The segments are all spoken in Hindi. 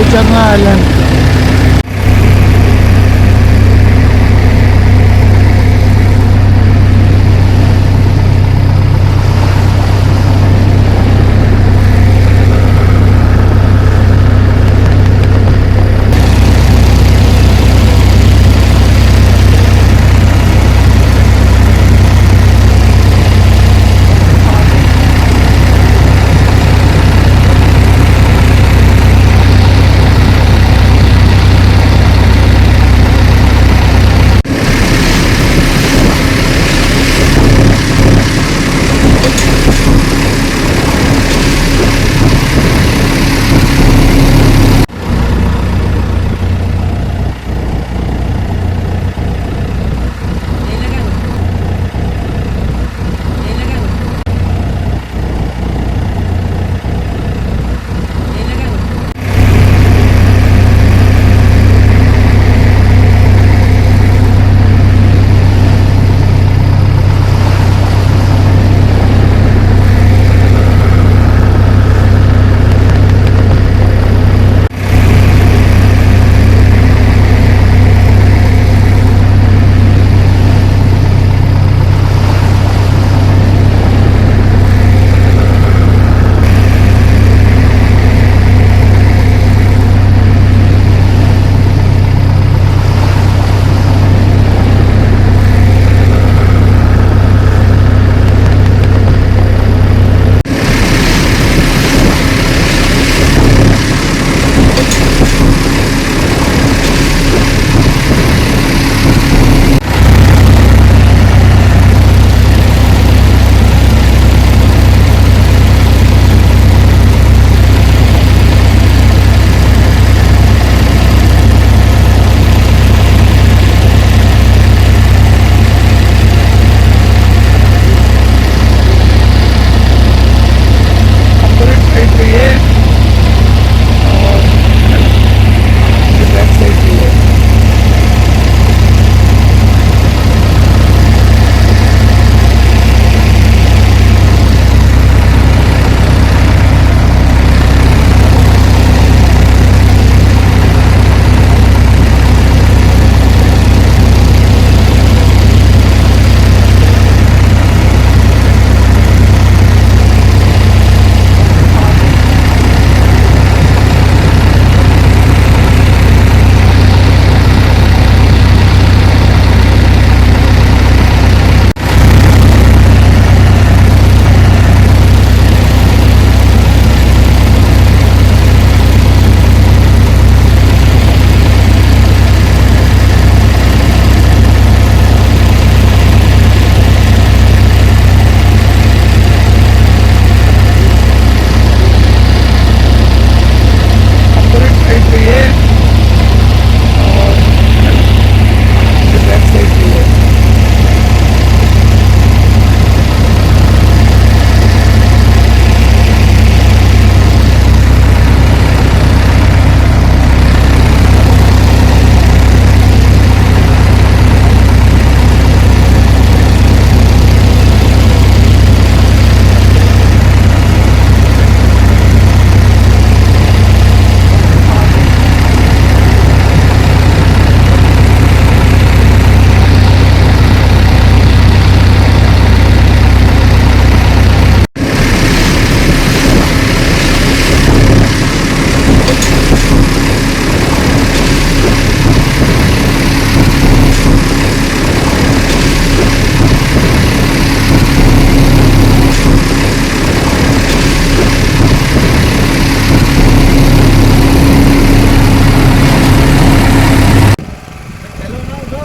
उतरना आइलैंड।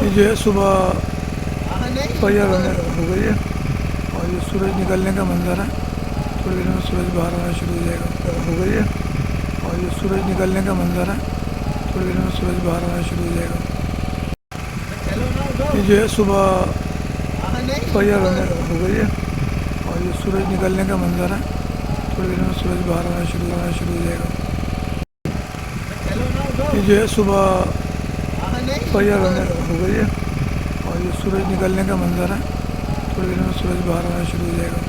जो है सुबह फजर हो गई है और ये सूरज निकलने का मंजर है। थोड़ी देर में सूरज बाहर आना शुरू हो जाएगा। हो गई है और ये सूरज निकलने का मंजर है। थोड़ी देर में सूरज बाहर आना शुरू हो जाएगा। ये जो है सुबह फजर हो गई है और ये सूरज निकलने का मंजर है। थोड़ी देर में सूरज बाहर आना शुरू हो जाएगा। ये जो है सुबह फजर हो गई है और ये सूरज निकलने का मंजर है। थोड़ी देर में सूरज बाहर आना शुरू हो जाएगा।